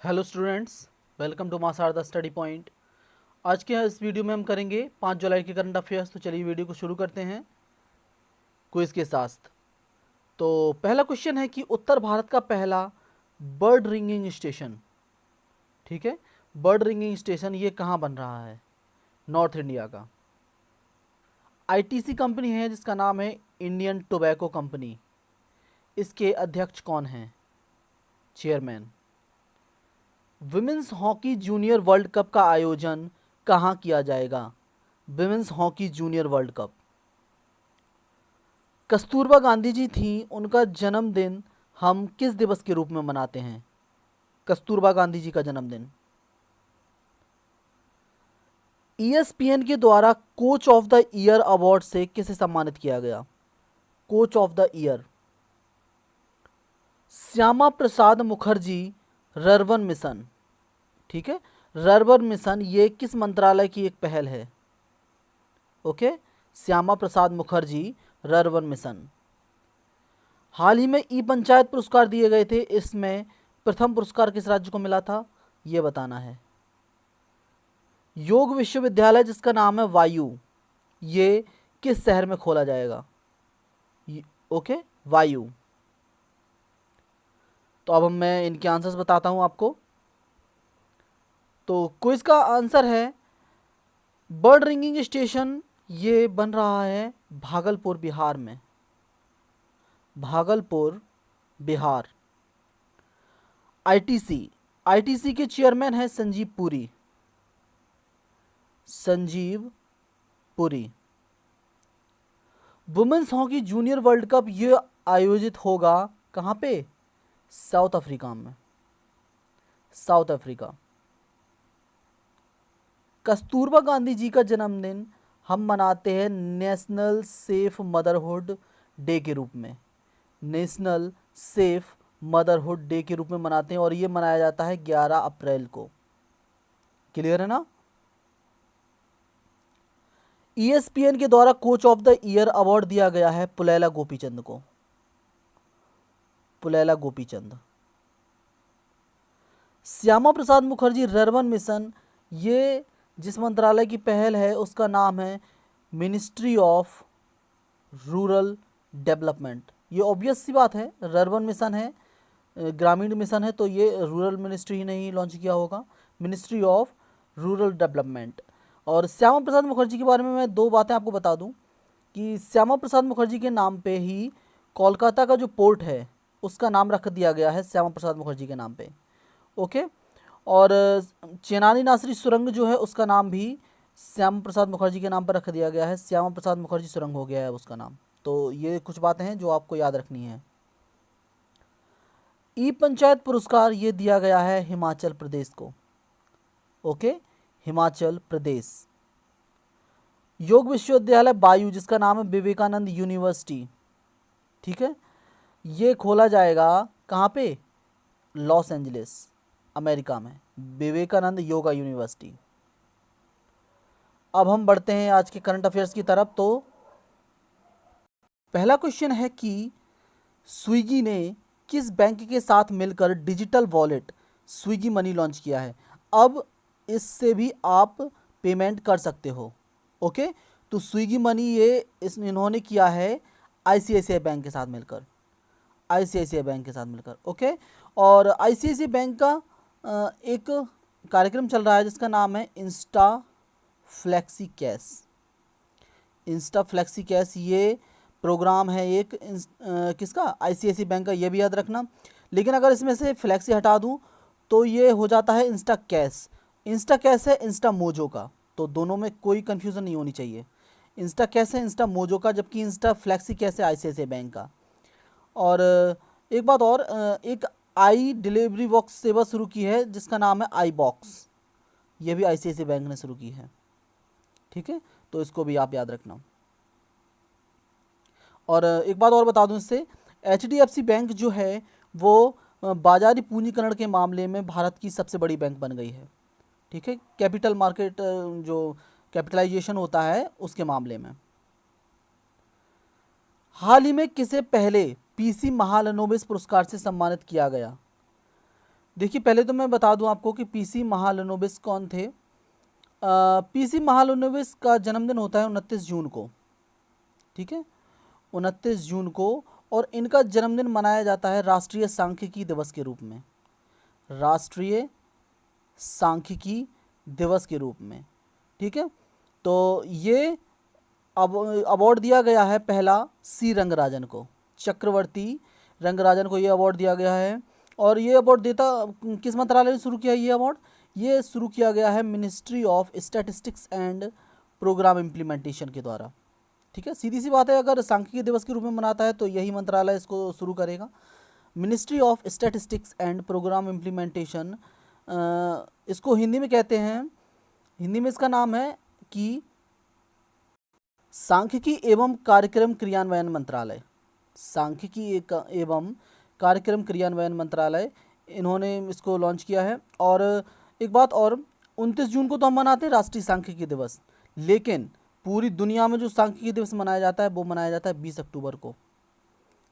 Hello students, welcome to मासार the study point. आज के इस वीडियो में हम करेंगे 5 जुलाई के करंट अफेयर्स। तो चलिए वीडियो को शुरू करते हैं क्विज के साथ। तो पहला क्वेश्चन है कि उत्तर भारत का पहला बर्ड रिंगिंग स्टेशन, ठीक है, बर्ड रिंगिंग स्टेशन ये कहाँ बन रहा है? नॉर्थ इंडिया का। आईटीसी कंपनी है जिसका नाम है इंडियन टोबैको कंपनी। इसके अध्यक्ष कौन हैं? Chairman. Women's hockey junior world cup का आयोजन कहाँ किया जाएगा? Women's hockey junior world cup. Kasturba Gandhi ji थी, उनका जन्मदिन हम किस दिवस के रूप में मनाते हैं? कस्तूरबा गांधी जी का जन्मदिन। ईएसपीएन के द्वारा coach of the year award से किसे सम्मानित किया गया? Coach of the year. Shyama Prasad Mukherjee rurban mission, ठीक है, रर्बन मिशन ये किस मंत्रालय की एक पहल है? Okay, Shyama Prasad Mukherjee rurban mission. हाल ही में ई पंचायत पुरस्कार दिए गए थे, इसमें प्रथम पुरस्कार किस राज्य को मिला था? ये बताना है। योग विश्वविद्यालय जिसका नाम है वायु, ये किस शहर में खोला जाएगा? ओके, वायु। तो अब मैं इनके आंसर्स बताता हूं आपको। तो क्विज का आंसर है बर्ड रिंगिंग स्टेशन ये बन रहा है भागलपुर बिहार में। भागलपुर बिहार। आईटीसी, आईटीसी के चेयरमैन हैं Sanjiv Puri. Sanjiv Puri. Women's hockey junior world cup ये आयोजित होगा कहाँ पे? साउथ अफ्रीका में। South Africa. कस्तूरबा गांधी जी का जन्मदिन हम मनाते हैं नेशनल सेफ मदरहुड डे के रूप में। नेशनल सेफ मदरहुड डे के रूप में मनाते हैं और ये मनाया जाता है 11 अप्रैल को। क्लियर है ना? ईएसपीएन के द्वारा coach of the year award दिया गया है पुलैला गोपीचंद को। पुलैला गोपीचंद। श्यामा प्रसाद मुखर्जी रर्बन मिशन ये जिस मंत्रालय की पहल है उसका नाम है मिनिस्ट्री ऑफ रूरल डेवलपमेंट। ये ऑब्वियस सी बात है, रर्बन मिशन है, ग्रामीण मिशन है, तो ये रूरल मिनिस्ट्री ने ही लॉन्च किया होगा, मिनिस्ट्री ऑफ रूरल डेवलपमेंट। और श्यामा प्रसाद मुखर्जी के बारे में मैं दो बातें आपको बता दूं कि श्यामा प्रसाद मुखर्जी के नाम पे ही कोलकाता का जो पोर्ट है उसका नाम रख दिया गया है श्यामा प्रसाद मुखर्जी के नाम पे। ओके। और चेनानी नासरी सुरंग जो है उसका नाम भी श्यामा प्रसाद मुखर्जी के नाम पर रख दिया गया है, श्यामा प्रसाद मुखर्जी सुरंग हो गया है उसका नाम। तो ये कुछ बातें हैं जो आपको याद रखनी है। ई पंचायत पुरस्कार ये दिया गया है हिमाचल प्रदेश को। ओके, हिमाचल प्रदेश। योग विश्वविद्यालय वायु जिसका नाम है विवेकानंद यूनिवर्सिटी, ठीक है, ये खोला जाएगा कहाँ पे? लॉस एंजलिस, अमेरिका में, विवेकानंद योगा यूनिवर्सिटी। अब हम बढ़ते हैं आज के करंट अफेयर्स की तरफ। तो पहला क्वेश्चन है कि स्विगी ने किस बैंक के साथ मिलकर digital wallet Swiggy money launch किया है? अब इससे भी आप पेमेंट कर सकते हो। ओके, तो स्विगी मनी ये इन्होंने किया है आईसीआईसीआई बैंक के साथ मिलकर। आईसीआईसीआई बैंक के साथ मिलकर। ओके। और आईसीआईसीआई बैंक का एक कार्यक्रम चल रहा है जिसका नाम है Insta flexi cash. Insta flexi cash ये प्रोग्राम है एक किसका? आईसीआईसीआई बैंक का, ये भी याद रखना। लेकिन अगर इसमें से फ्लेक्सी हटा दूं तो ये हो जाता है इंस्टा कैश। इंस्टा कैश है इंस्टा मोजो का, तो दोनों में कोई कन्फ्यूज़न नहीं होनी चाहिए। इंस्टा कैश है इंस्टा मोजो का, जबकि इंस्टा फ्लेक्सी कैश है आईसीआईसीआई बैंक का। और एक बात और, एक आई डिलीवरी बॉक्स सेवा शुरू की है जिसका नाम है आई बॉक्स, ये भी आईसीआईसीआई बैंक ने शुरू की है। ठीक है, तो इसको भी आप याद रखना। और एक बात और बता दूं इससे, एचडीएफसी बैंक जो है वो बाजारी पूंजीकरण के मामले में भारत की सबसे बड़ी बैंक बन गई है। ठीक है, कैपिटल मार्केट जो कैपिटलाइजेशन होता है उसके मामले में। हाल ही में किसे पहले पीसी महालनोबिस पुरस्कार से सम्मानित किया गया? देखिए पहले तो मैं बता दूं आपको कि पीसी महालनोबिस कौन थे। पीसी महालनोबिस का जन्मदिन होता है 29 जून को, ठीक है, 29 जून को। और इनका जन्मदिन मनाया जाता है राष्ट्रीय सांख्यिकी दिवस के रूप में, राष्ट्रीय सांख्यिकी दिवस के रूप में, ठीक है। तो ये अब अवार्ड दिया गया है पहला सी रंगराजन को, चक्रवर्ती रंगराजन को ये अवार्ड दिया गया है। और ये अवार्ड देता किस मंत्रालय ने शुरू किया ये अवार्ड? ये शुरू किया गया है ministry of statistics and programme implementation के द्वारा, ठीक है। सीधी सी बात है, अगर सांख्यिकी दिवस के रूप में मनाता है तो यही मंत्रालय इसको शुरू करेगा। Ministry of statistics and programme implementation, इसको हिंदी में कहते हैं, हिंदी में इसका नाम है कि सांख्यिकी एवं कार्यक्रम क्रियान्वयन मंत्रालय, सांख्यिकी एवं कार्यक्रम क्रियान्वयन मंत्रालय, इन्होंने इसको लॉन्च किया है। और एक बात और, 29 जून को तो हम मनाते हैं राष्ट्रीय सांख्यिकी दिवस, लेकिन पूरी दुनिया में जो सांख्यिकी दिवस मनाया जाता है वो मनाया जाता है 20 अक्टूबर को,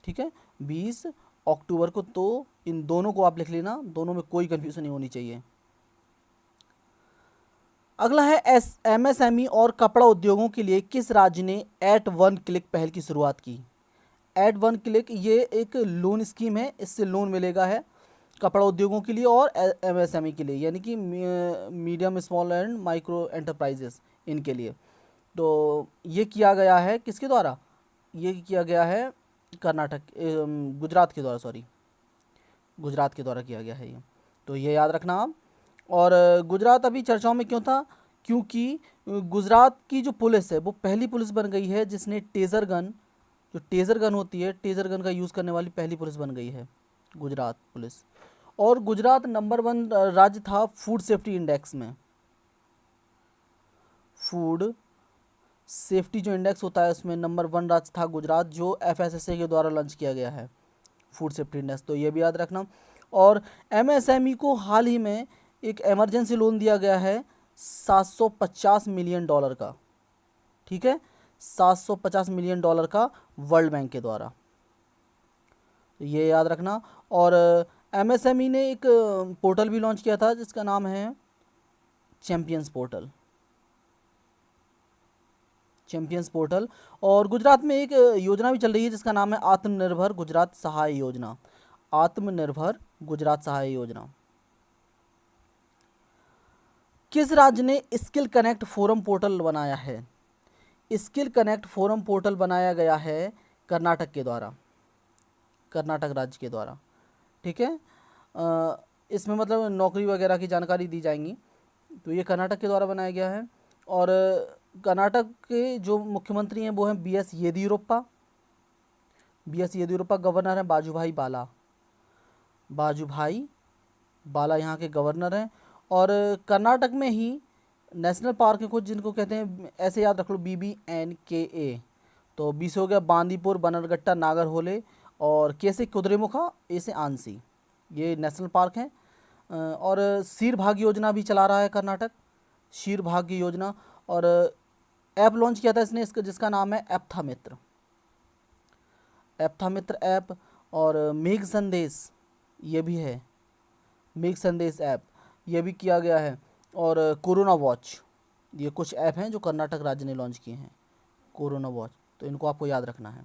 ठीक है, 20 अक्टूबर को। तो इन दोनों को आप लिख लेना, दोनों में कोई कंफ्यूजन नहीं होनी चाहिए। अगला है एमएसएमई और कपड़ा उद्योगों के लिए किस राज्य ने एट वन क्लिक पहल की शुरुआत की? एट वन क्लिक ये एक लोन स्कीम है, इससे लोन मिलेगा है कपड़ा उद्योगों के लिए और एमएसएमई के लिए, यानी कि medium small and micro enterprises, इनके लिए। तो ये किया गया है किसके द्वारा? ये किया गया है कर्नाटक, गुजरात के द्वारा, सॉरी, गुजरात के द्वारा किया गया है ये, तो ये याद रखना आप। और गुजरात अभी चर्चाओं में क्यों था? क्योंकि गुजरात की जो पुलिस है वो पहली पुलिस बन गई है जिसने टेज़र गन, जो टेज़र गन होती है, टेज़र गन का यूज़ करने वाली पहली पुलिस बन गई है गुजरात पुलिस। और गुजरात नंबर 1 राज्य था फूड सेफ्टी इंडेक्स में, फूड सेफ्टी जो इंडेक्स होता है उसमें नंबर 1 राज्य था गुजरात, जो एफएसएसए के द्वारा लॉन्च किया गया है फूड सेफ्टी इंडेक्स, तो ये भी याद रखना। और एमएसएमई को हाल ही में एक इमरजेंसी लोन दिया गया है $750 मिलियन का, ठीक है, $750 मिलियन का वर्ल्ड बैंक के द्वारा, तो ये याद रखना। और एमएसएमई ने एक पोर्टल भी लॉन्च किया था जिसका नाम है चैंपियंस पोर्टल, चैंपियंस पोर्टल। और गुजरात में एक योजना भी चल रही है जिसका नाम है आत्मनिर्भर गुजरात सहाय योजना, आत्मनिर्भर गुजरात सहाय योजना। किस राज्य ने स्किल कनेक्ट फोरम पोर्टल बनाया है? स्किल कनेक्ट फोरम पोर्टल बनाया गया है कर्नाटक के द्वारा, कर्नाटक राज्य के द्वारा, ठीक है। इसमें मतलब नौकरी वगैरह की जानकारी दी जाएंगी, तो ये कर्नाटक के द्वारा बनाया गया है। और कर्नाटक के जो मुख्यमंत्री हैं वो हैं BS Yediyurappa, BS Yediyurappa. Governor हैं बाजूभाई बाला, बाजूभाई बाला यहाँ के गवर्नर हैं। और कर्नाटक में ही नेशनल पार्क है कुछ जिनको कहते हैं, ऐसे याद रख लो, BBNKA। तो 20 हो गया, बांदीपुर, बनरगट्टा, नागरहोले, और के से कुद्रेमुखा, ए से आंसी, ये नेशनल पार्क हैं। और शीर भाग्य योजना भी चला रहा है कर्नाटक, शीर भाग्य योजना। और ऐप लॉन्च किया था इसने, इसका जिसका नाम है एप्था मित्र, एप्था मित्र ऐप। और मेघ संदेश ये भी है, मेघ संदेश ऐप ये भी किया गया है। और कोरोना वॉच, ये कुछ ऐप हैं जो कर्नाटक राज्य ने लॉन्च किए हैं, कोरोना वॉच, तो इनको आपको याद रखना है,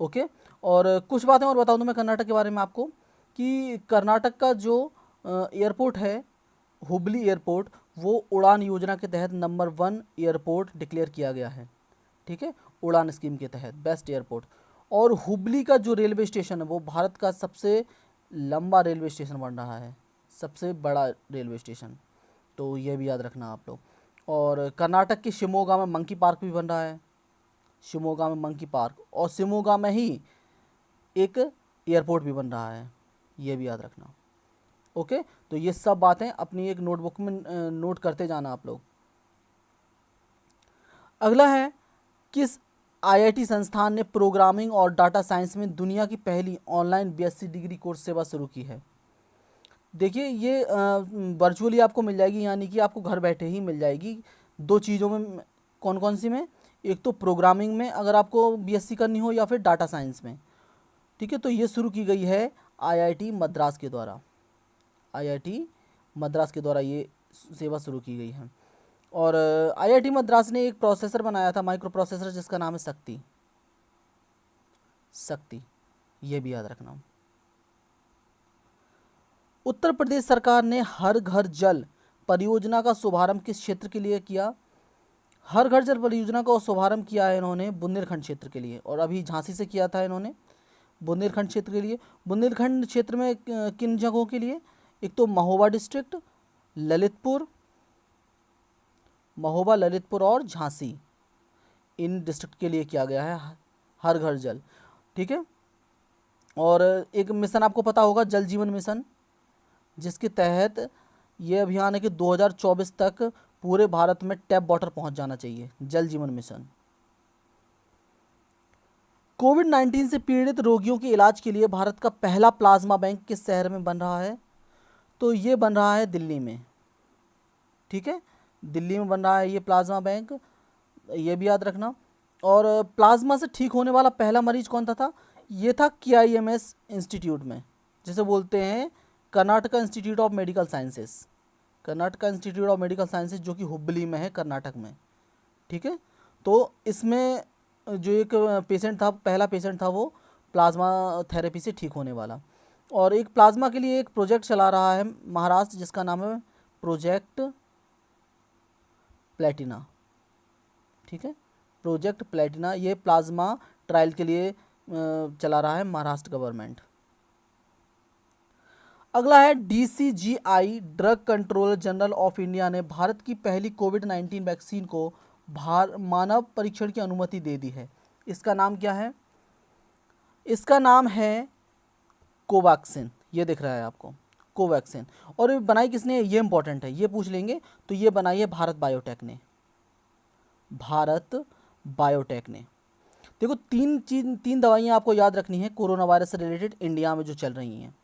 ओके। और कुछ बातें और बता दूं मैं कर्नाटक के बारे में आपको, कि कर्नाटक का जो एयरपोर्ट है हुबली एयरपोर्ट, वो उड़ान योजना के तहत नंबर 1 एयरपोर्ट डिक्लेयर किया गया है, ठीक है, उड़ान स्कीम के तहत बेस्ट एयरपोर्ट। और हुबली का जो रेलवे स्टेशन है वो भारत का सबसे लंबा रेलवे स्टेशन बन रहा है, सबसे बड़ा रेलवे स्टेशन, तो ये भी याद रखना आप लोग। और कर्नाटक के शिमोगा में मंकी पार्क भी बन रहा है, शिमोगा में मंकी पार्क, और शिमोगा में ही एक एयरपोर्ट भी बन रहा है, ये भी याद रखना, ओके। तो ये सब बातें अपनी एक नोटबुक में नोट करते जाना आप लोग। अगला है, किस आईआईटी संस्थान ने प्रोग्रामिंग और डाटा साइंस में दुनिया की पहली ऑनलाइन बीएससी डिग्री कोर्स सेवा शुरू की है? देखिए ये वर्चुअली आपको मिल जाएगी, यानी कि आपको घर बैठे ही मिल जाएगी। 2 चीज़ों में, कौन कौन सी में? एक तो प्रोग्रामिंग में अगर आपको बीएससी करनी हो, या फिर डाटा साइंस में, ठीक है। तो ये शुरू की गई है आईआईटी मद्रास के द्वारा, आईआईटी मद्रास के द्वारा ये सेवा शुरू की गई है। और आईआईटी मद्रास ने एक प्रोसेसर बनाया था, माइक्रो प्रोसेसर, जिसका नाम है शक्ति, शक्ति, ये भी याद रखना। उत्तर प्रदेश सरकार ने हर घर जल परियोजना का शुभारंभ किस क्षेत्र के लिए किया? हर घर जल परियोजना का शुभारंभ किया है इन्होंने बुंदेलखंड क्षेत्र के लिए, और अभी झांसी से किया था इन्होंने बुंदेलखंड क्षेत्र के लिए। बुंदेलखंड क्षेत्र में किन जगहों के लिए? एक तो महोबा डिस्ट्रिक्ट, ललितपुर, महोबा, ललितपुर और झांसी, इन डिस्ट्रिक्ट के लिए किया गया है हर घर जल। ठीक है। और एक मिशन आपको पता होगा, जल जीवन मिशन, जिसके तहत ये अभियान है कि 2024 तक पूरे भारत में टैप वाटर पहुंच जाना चाहिए, जल जीवन मिशन। कोविड-19 से पीड़ित रोगियों के इलाज के लिए भारत का पहला प्लाज्मा बैंक किस शहर में बन रहा है? तो ये बन रहा है दिल्ली में। ठीक है, दिल्ली में बन रहा है ये प्लाज्मा बैंक, ये भी याद रखना। और प्लाज्मा से ठीक होने वाला पहला मरीज कौन था? ये था KIMS इंस्टीट्यूट में, जिसे बोलते हैं Karnataka institute of medical sciences, Karnataka institute of medical sciences, जो कि हुबली में है, कर्नाटक में। ठीक है, तो इसमें जो एक पेशेंट था, पहला पेशेंट था, वो प्लाज्मा थेरेपी से ठीक होने वाला। और एक प्लाज्मा के लिए एक प्रोजेक्ट चला रहा है महाराष्ट्र, जिसका नाम है प्रोजेक्ट प्लेटिना। ठीक है, प्रोजेक्ट प्लेटिना, ये प्लाज्मा ट्रायल के लिए चला रहा है महाराष्ट्र गवर्नमेंट। अगला है DCGI, drug controller general of India ने भारत की पहली कोविड-19 वैक्सीन को मानव परीक्षण की अनुमति दे दी है। इसका नाम क्या है? इसका नाम है कोवैक्सीन, ये दिख रहा है आपको, कोवैक्सीन। और ये बनाई किसने? ये इंपॉर्टेंट है, ये पूछ लेंगे। तो ये बनाई है भारत बायोटेक ने, भारत बायोटेक ने। देखो, तीन दवाइयाँ आपको याद रखनी है कोरोना वायरस से रिलेटेड इंडिया में जो चल रही हैं।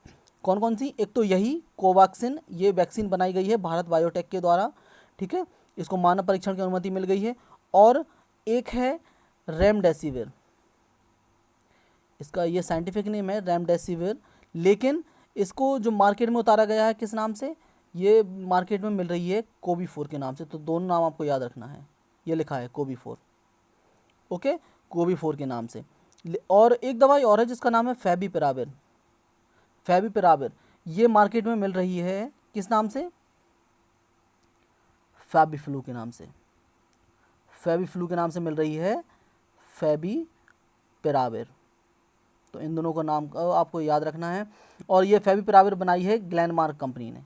कौन कौन सी? एक तो यही कोवैक्सीन, ये वैक्सीन बनाई गई है भारत बायोटेक के द्वारा। ठीक है, इसको मानव परीक्षण की अनुमति मिल गई है। और एक है रेमडेसिविर, इसका ये साइंटिफिक नेम है रेमडेसिविर, लेकिन इसको जो मार्केट में उतारा गया है किस नाम से? ये मार्केट में मिल रही है कोवी4 के नाम से। तो दोनों नाम आपको याद रखना है, ये लिखा है कोवी4, ओके, कोवी4 के नाम से। और एक दवाई और है जिसका नाम है फैविपिराविर, फैविपिराविर, ये मार्केट में मिल रही है किस नाम से? फैबीफ्लू के नाम से, फैबीफ्लू के नाम से मिल रही है फैविपिराविर। तो इन दोनों का नाम आपको याद रखना है। और ये फैविपिराविर बनाई है ग्लेनमार्क कंपनी ने,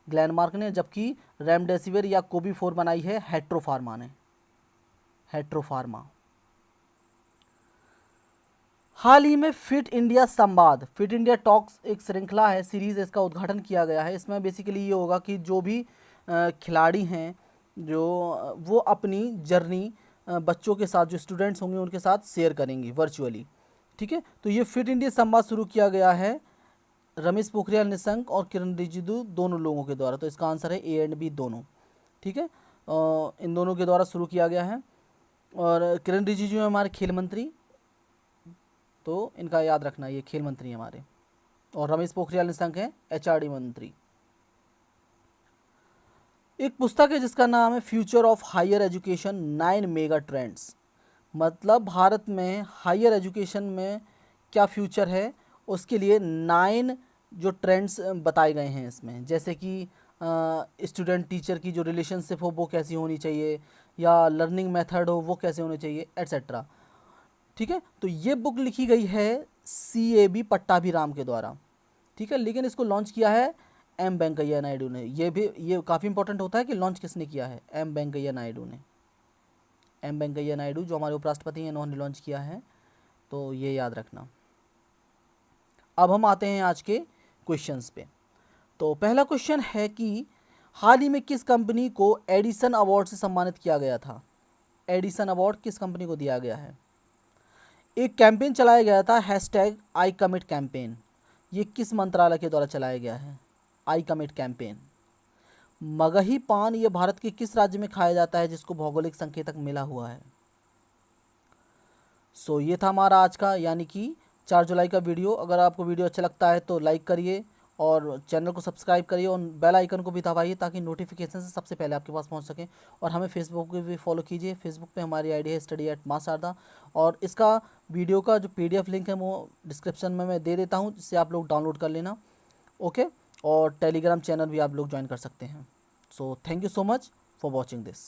ग्लेनमार्क ने, जबकि रेमडेसिविर या कोवी4 बनाई है हेट्रोफार्मा ने, हेट्रोफार्मा। हाल ही में फिट इंडिया संवाद, फिट इंडिया टॉक्स एक श्रृंखला है, सीरीज़, इसका उद्घाटन किया गया है। इसमें बेसिकली ये होगा कि जो भी खिलाड़ी हैं, जो वो अपनी जर्नी बच्चों के साथ, जो स्टूडेंट्स होंगे उनके साथ शेयर करेंगे वर्चुअली। ठीक है, तो ये फिट इंडिया संवाद शुरू किया गया है रमेश पोखरियाल निशंक और किरण रिजिजू, दोनों लोगों के द्वारा। तो इसका आंसर है A और B दोनों। ठीक है, इन दोनों के द्वारा शुरू किया गया है। और किरण रिजिजू हमारे खेल मंत्री, तो इनका याद रखना, ये खेल मंत्री हमारे। और रमेश पोखरियाल निशंक हैं HRD मंत्री। एक पुस्तक है जिसका नाम है future of higher education 9 mega trends, मतलब भारत में हायर एजुकेशन में क्या फ्यूचर है, उसके लिए 9 जो ट्रेंड्स बताए गए हैं इसमें। जैसे कि स्टूडेंट टीचर की जो रिलेशनशिप हो वो कैसी होनी चाहिए, या लर्निंग मेथड हो वो कैसे होने चाहिए, एट्सेट्रा। ठीक है, तो ये बुक लिखी गई है CAB पट्टाभिराम के द्वारा। ठीक है, लेकिन इसको लॉन्च किया है M वेंकैया नायडू ने। ये काफ़ी इंपॉर्टेंट होता है कि लॉन्च किसने किया है, M वेंकैया नायडू ने। M वेंकैया नायडू जो हमारे उपराष्ट्रपति हैं, इन्होंने लॉन्च किया है, तो ये याद रखना। अब हम आते हैं आज के क्वेश्चंस पे। तो पहला क्वेश्चन है कि हाल ही में किस कंपनी को एडिसन अवार्ड से सम्मानित किया गया था? एडिसन अवार्ड किस कंपनी को दिया गया है? एक कैंपेन चलाया गया था #I commit कैंपेन, ये किस मंत्रालय के द्वारा चलाया गया है? I commit campaign. मगही पान ये भारत के किस राज्य में खाया जाता है जिसको भौगोलिक संकेतक मिला हुआ है? सो ये था हमारा आज का, यानी कि 4 जुलाई का वीडियो। अगर आपको वीडियो अच्छा लगता है तो लाइक करिए और चैनल को सब्सक्राइब करिए और बेल आइकन को भी दबाइए ताकि नोटिफिकेशन से सबसे पहले आपके पास पहुंच सके। और हमें फेसबुक पे भी फॉलो कीजिए। फेसबुक पे हमारी आईडी है study@मां शारदा। और इसका वीडियो का जो PDF लिंक है वो डिस्क्रिप्शन में मैं दे देता हूँ, जिससे आप लोग डाउनलोड कर लेना। ओके, और टेलीग्राम चैनल भी आप लोग ज्वाइन कर सकते हैं। So thank you so much for watching this.